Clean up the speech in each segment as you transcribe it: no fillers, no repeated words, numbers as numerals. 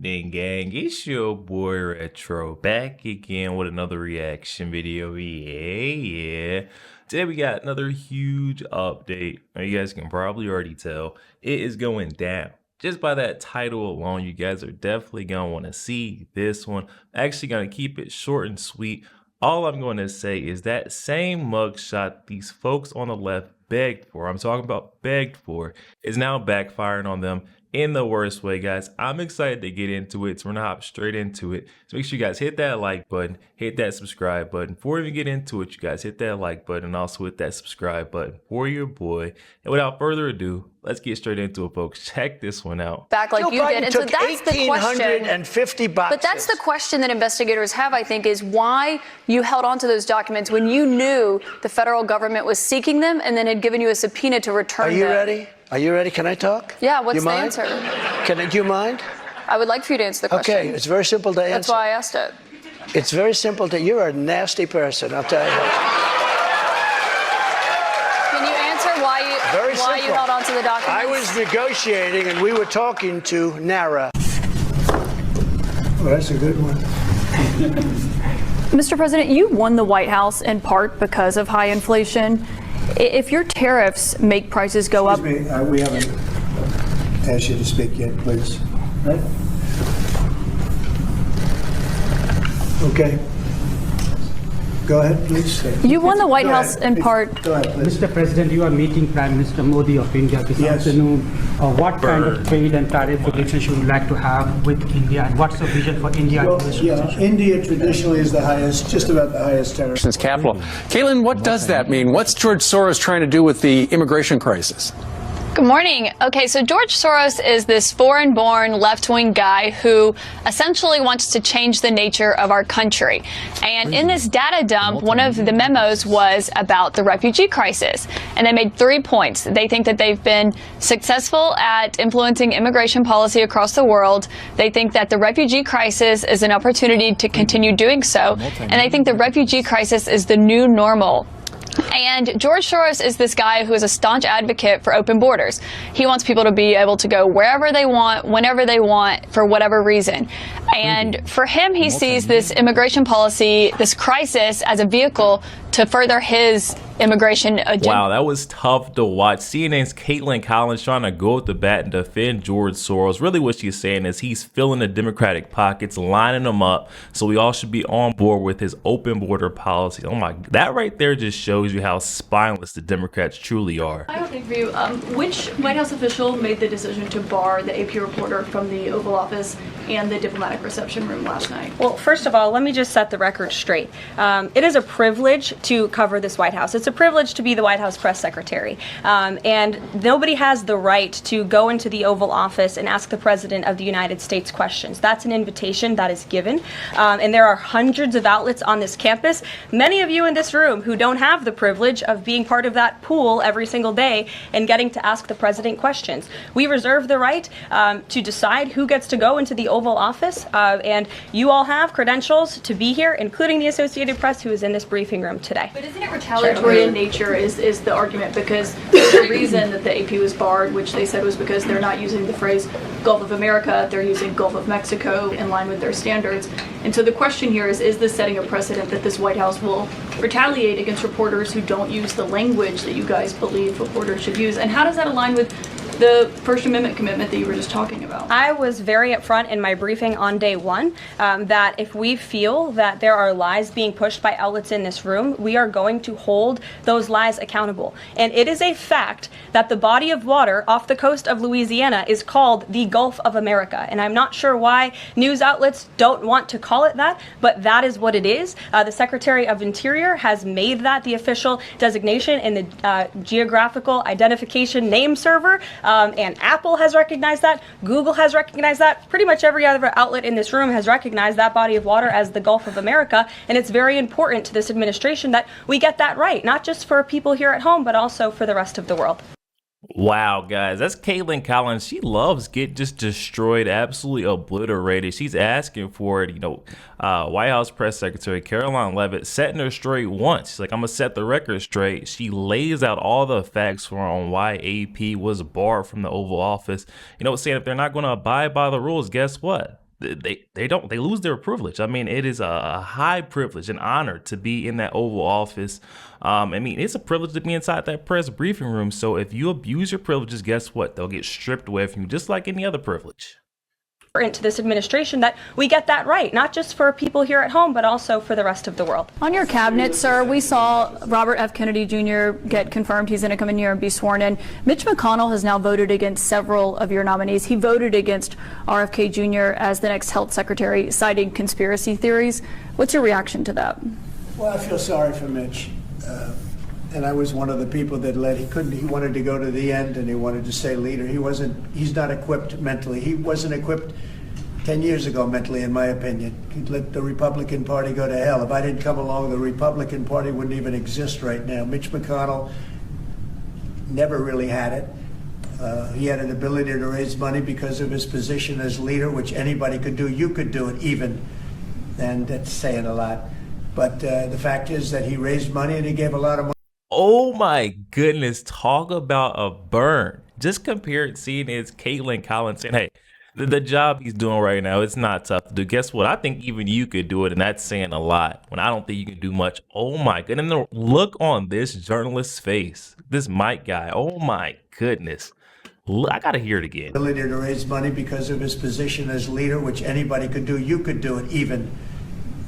happening, gang? It's your boy Retro back again with another reaction video. Yeah. Today we got another huge update. Now, you guys can probably already tell it is going down. Just by that title alone, you guys are definitely going to want to see this one. I'm actually going to keep it short and sweet. All I'm going to say is that same mugshot these folks on the left begged for, I'm talking about begged for, is now backfiring on them in the worst way, guys. I'm excited to get into it, so we're gonna hop straight into it. So make sure you guys hit that like button, hit that subscribe button. Before we even get into it, you guys hit that like button and also hit that subscribe button for your boy. And without further ado, let's get straight into it, folks. Check this one out. Back like Joe you Biden did. And so took that's the question. 1,850 boxes. But that's the question that investigators have, I think, is why you held on to those documents when you knew the federal government was seeking them and then had given you a subpoena to return them. Are you ready? Are you ready? Can I talk? Yeah, what's you the mind? answer? Do you mind? I would like for you to answer the question. Okay, it's very simple to answer. That's why I asked it. It's very simple to, you're a nasty person, I'll tell you. Can you answer why you held on to the documents? I was negotiating and we were talking to NARA. Oh, that's a good one. Mr. President, you won the White House in part because of high inflation. If your tariffs make prices go up... Excuse me, we haven't asked you to speak yet, please. Right? Okay. Go ahead, please. You won the White House in part... Go ahead, please. Mr. President, you are meeting Prime Minister Modi of India this afternoon. What kind of trade and tariff relations you would like to have with India, and what's the vision for India? Well, yeah, India traditionally is the highest, just about the highest tariff. Since capital. Caitlin, what does that mean? What's George Soros trying to do with the immigration crisis? Good morning. Okay, so George Soros is this foreign-born left-wing guy who essentially wants to change the nature of our country. And in this data dump, one of the memos was about the refugee crisis. And they made 3 points. They think that they've been successful at influencing immigration policy across the world. They think that the refugee crisis is an opportunity to continue doing so. And they think the refugee crisis is the new normal. And George Soros is this guy who is a staunch advocate for open borders. He wants people to be able to go wherever they want, whenever they want, for whatever reason. And for him, he sees this immigration policy, this crisis, as a vehicle to further his immigration agenda. Wow, that was tough to watch. CNN's Caitlin Collins trying to go at the bat and defend George Soros. Really what she's saying is he's filling the Democratic pockets, lining them up, so we all should be on board with his open border policy. Oh my, that right there just shows you how spineless the Democrats truly are. I don't think for you, which White House official made the decision to bar the AP reporter from the Oval Office and the diplomatic reception room last night? Well, first of all, let me just set the record straight. It is a privilege to cover this White House. It's a privilege to be the White House press secretary. And nobody has the right to go into the Oval Office and ask the President of the United States questions. That's an invitation that is given. And there are hundreds of outlets on this campus, many of you in this room who don't have the privilege of being part of that pool every single day and getting to ask the President questions. We reserve the right to decide who gets to go into the Oval Office, and you all have credentials to be here, including the Associated Press, who is in this briefing room today. But isn't it retaliatory in nature is the argument, because the reason that the AP was barred, which they said was because they're not using the phrase Gulf of America, they're using Gulf of Mexico in line with their standards. And so the question here is this setting a precedent that this White House will retaliate against reporters who don't use the language that you guys believe reporters should use? And how does that align with the First Amendment commitment that you were just talking about? I was very upfront in my briefing on day one that if we feel that there are lies being pushed by outlets in this room, we are going to hold those lies accountable. And it is a fact that the body of water off the coast of Louisiana is called the Gulf of America. And I'm not sure why news outlets don't want to call it that, but that is what it is. The Secretary of Interior has made that the official designation in the Geographical Identification Name Server. And Apple has recognized that, Google has recognized that, pretty much every other outlet in this room has recognized that body of water as the Gulf of America, and it's very important to this administration that we get that right, not just for people here at home, but also for the rest of the world. Wow, guys, that's Caitlin Collins. She loves get just destroyed, absolutely obliterated. She's asking for it, White House Press Secretary Caroline Leavitt setting her straight once. She's like, I'm gonna set the record straight. She lays out all the facts for on why AP was barred from the Oval Office. Saying if they're not gonna abide by the rules, guess what? they lose their privilege. I mean, it is a high privilege, an honor to be in that Oval Office. I mean, it's a privilege to be inside that press briefing room. So if you abuse your privileges, guess what? They'll get stripped away from you, just like any other privilege. Into this administration that we get that right, not just for people here at home, but also for the rest of the world. On your cabinet, sir, we saw Robert F. Kennedy Jr. get confirmed. He's going to come in here and be sworn in. Mitch McConnell has now voted against several of your nominees. He voted against RFK Jr. as the next health secretary, citing conspiracy theories. What's your reaction to that? Well, I feel sorry for Mitch. And I was one of the people that he wanted to go to the end and he wanted to stay leader. He's not equipped mentally. He wasn't equipped 10 years ago mentally, in my opinion. He'd let the Republican Party go to hell. If I didn't come along, the Republican Party wouldn't even exist right now. Mitch McConnell never really had it. He had an ability to raise money because of his position as leader, which anybody could do. You could do it even, and that's saying a lot. But the fact is that he raised money and he gave a lot of money. Oh my goodness, talk about a burn. Just compared CNN's Caitlin Collins saying, hey, the job he's doing right now, it's not tough to do. Guess what? I think even you could do it, and that's saying a lot when I don't think you can do much. Oh my goodness. And the look on this journalist's face, this Mike guy, oh my goodness. I gotta hear it again. Ability to raise money because of his position as leader, which anybody could do. You could do it even,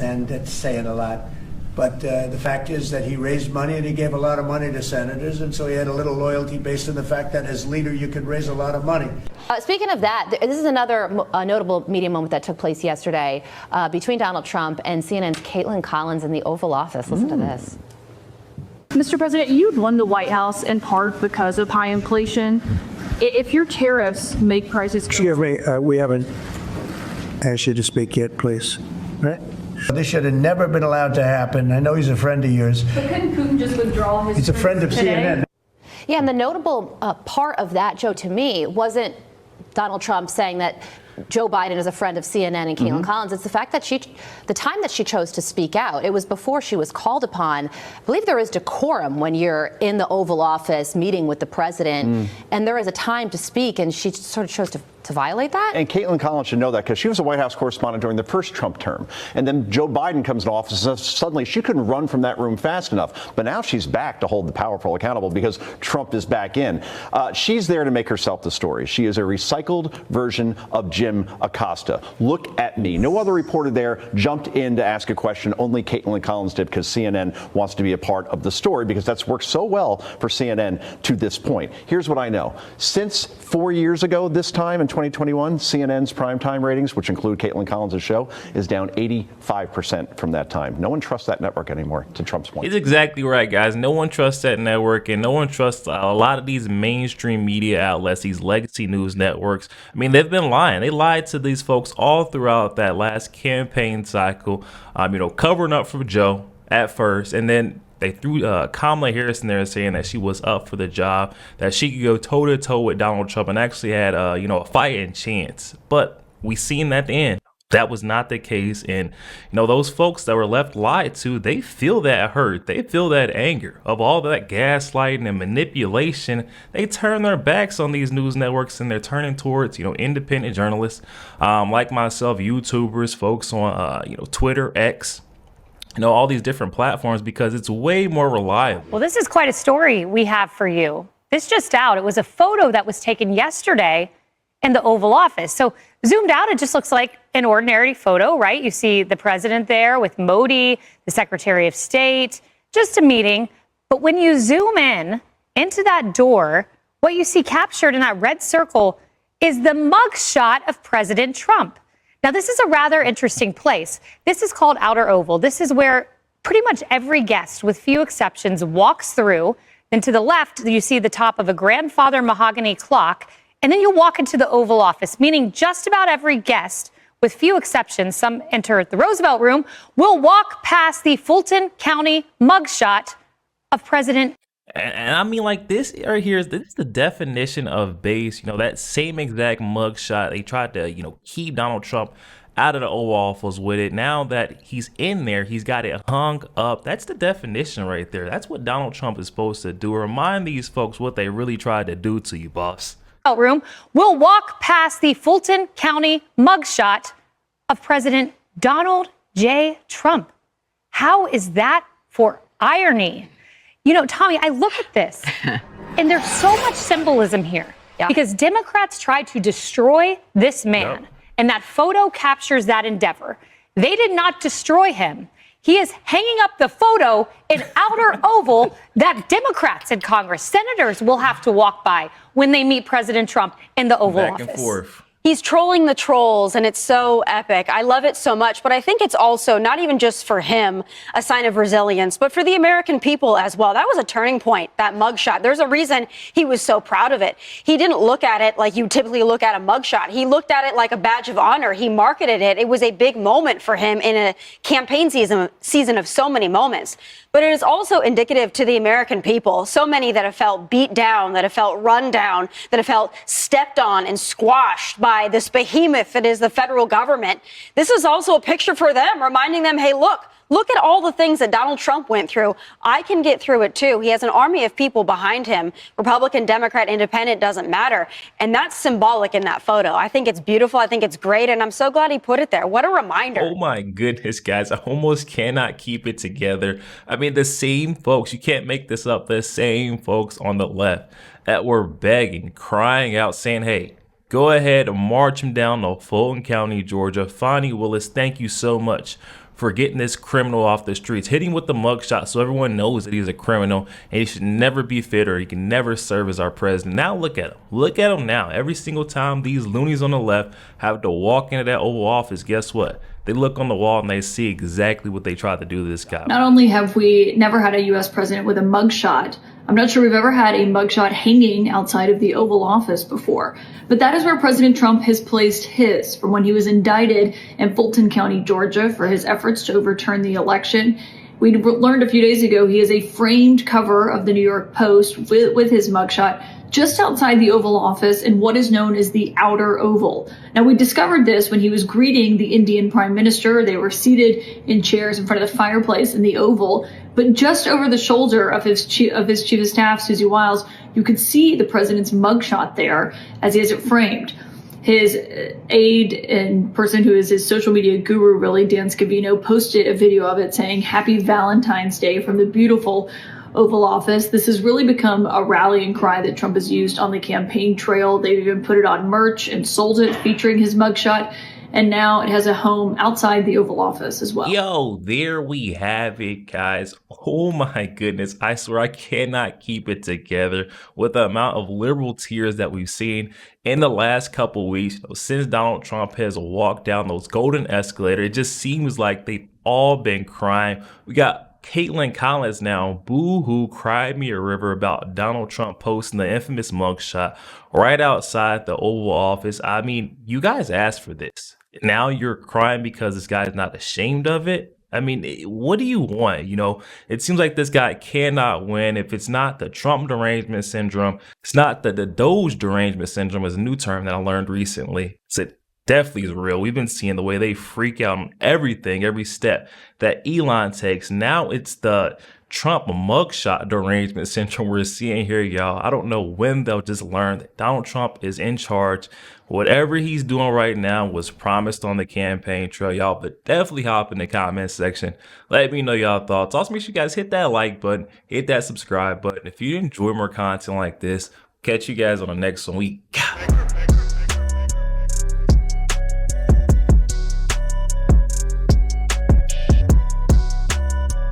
and that's saying a lot. But the fact is that he raised money and he gave a lot of money to senators, and so he had a little loyalty based on the fact that as leader you could raise a lot of money. Speaking of that, this is another notable media moment that took place yesterday between Donald Trump and CNN's Caitlin Collins in the Oval Office. Listen to this. Mr. President, you won the White House in part because of high inflation. If your tariffs make prices... Excuse me, we haven't asked you to speak yet, please. Right? This should have never been allowed to happen. I know he's a friend of yours. But couldn't Putin just withdraw his... He's a friend of CNN. Yeah, and the notable part of that, Joe, to me, wasn't Donald Trump saying that Joe Biden is a friend of CNN and Caitlin Collins. It's the fact that the time that she chose to speak out, it was before she was called upon. I believe there is decorum when you're in the Oval Office meeting with the president, and there is a time to speak, and she sort of chose to violate that? And Caitlin Collins should know that because she was a White House correspondent during the first Trump term. And then Joe Biden comes into office and suddenly she couldn't run from that room fast enough. But now she's back to hold the powerful accountable because Trump is back in. She's there to make herself the story. She is a recycled version of Jim Acosta. Look at me. No other reporter there jumped in to ask a question. Only Caitlin Collins did because CNN wants to be a part of the story because that's worked so well for CNN to this point. Here's what I know. Since 4 years ago this time in 2021, CNN's primetime ratings, which include Caitlin Collins' show, is down 85% from that time. No one trusts that network anymore, to Trump's point. He's exactly right, guys. No one trusts that network, and no one trusts a lot of these mainstream media outlets, these legacy news networks. I mean, they've been lying. They lied to these folks all throughout that last campaign cycle, covering up for Joe at first, and then they threw Kamala Harris in there saying that she was up for the job, that she could go toe-to-toe with Donald Trump and actually had, a fighting chance. But we seen at the end that was not the case. And, those folks that were left lied to, they feel that hurt. They feel that anger of all that gaslighting and manipulation. They turn their backs on these news networks and they're turning towards, independent journalists like myself, YouTubers, folks on, Twitter, X, all these different platforms because it's way more reliable. Well, this is quite a story we have for you. This just out. It was a photo that was taken yesterday in the Oval Office. So zoomed out, it just looks like an ordinary photo, right? You see the president there with Modi, the Secretary of State, just a meeting. But when you zoom in into that door, what you see captured in that red circle is the mugshot of President Trump. Now, this is a rather interesting place. This is called Outer Oval. This is where pretty much every guest, with few exceptions, walks through. Then to the left, you see the top of a grandfather mahogany clock. And then you walk into the Oval Office, meaning just about every guest, with few exceptions, some enter the Roosevelt Room, will walk past the Fulton County mugshot of President. And I mean, like, this right here this is the definition of base. That same exact mugshot. They tried to, keep Donald Trump out of the Oval Office with it. Now that he's in there, he's got it hung up. That's the definition right there. That's what Donald Trump is supposed to do. Remind these folks what they really tried to do to you, boss. Room will walk past the Fulton County mugshot of President Donald J. Trump. How is that for irony? You know, Tommy, I look at this and there's so much symbolism here because Democrats tried to destroy this man, and that photo captures that endeavor. They did not destroy him. He is hanging up the photo in outer oval that Democrats in Congress, senators, will have to walk by when they meet President Trump in the Oval Office. Back and forth. He's trolling the trolls, and it's so epic. I love it so much, but I think it's also not even just for him a sign of resilience, but for the American people as well. That was a turning point, that mugshot. There's a reason he was so proud of it. He didn't look at it like you typically look at a mugshot. He looked at it like a badge of honor. He marketed it. It was a big moment for him in a campaign season of so many moments. But it is also indicative to the American people, so many that have felt beat down, that have felt run down, that have felt stepped on and squashed by this behemoth that is the federal government. This is also a picture for them, reminding them, hey, look at all the things that Donald Trump went through. I can get through it too. He has an army of people behind him. Republican, Democrat, Independent, doesn't matter. And that's symbolic in that photo. I think it's beautiful. I think it's great. And I'm so glad he put it there. What a reminder. Oh my goodness, guys. I almost cannot keep it together. I mean, the same folks, you can't make this up, the same folks on the left that were begging, crying out, saying, hey, go ahead and march him down to Fulton County, Georgia. Fani Willis, thank you so much for getting this criminal off the streets, hitting with the mugshot so everyone knows that he's a criminal and he should never be fit or he can never serve as our president. Now look at him. Look at him now. Every single time these loonies on the left have to walk into that Oval Office, guess what? They look on the wall and they see exactly what they tried to do to this guy. Not only have we never had a U.S. president with a mugshot, I'm not sure we've ever had a mugshot hanging outside of the Oval Office before, but that is where President Trump has placed his from when he was indicted in Fulton County, Georgia, for his efforts to overturn the election. We learned a few days ago he has a framed cover of the New York Post with his mugshot just outside the Oval Office in what is known as the Outer Oval. Now, we discovered this when he was greeting the Indian Prime Minister. They were seated in chairs in front of the fireplace in the Oval, but just over the shoulder of his chief of staff, Susie Wiles, you could see the president's mugshot there as he has it framed. His aide and person who is his social media guru, really, Dan Scavino, posted a video of it saying, "Happy Valentine's Day" from the beautiful Oval Office. This has really become a rallying cry that Trump has used on the campaign trail. They've even put it on merch and sold it featuring his mugshot. And now it has a home outside the Oval Office as well. Yo, there we have it, guys. Oh my goodness. I swear I cannot keep it together with the amount of liberal tears that we've seen in the last couple weeks since Donald Trump has walked down those golden escalators. It just seems like they've all been crying. We got Caitlin Collins now, boo-hoo, cried me a river about Donald Trump posting the infamous mugshot right outside the Oval Office. I mean, you guys asked for this. Now you're crying because this guy's not ashamed of it? I mean, what do you want? You know, it seems like this guy cannot win. If it's not the Trump derangement syndrome, it's not the Doge derangement syndrome is a new term that I learned recently. It definitely is real. We've been seeing the way they freak out on everything, every step that Elon takes. Now it's the Trump mugshot derangement syndrome we're seeing here, y'all. I don't know when they'll just learn that Donald Trump is in charge. Whatever he's doing right now was promised on the campaign trail, y'all. But definitely hop in the comment section. Let me know y'all thoughts. Also, make sure you guys hit that like button, hit that subscribe button. If you enjoy more content like this, catch you guys on the next one.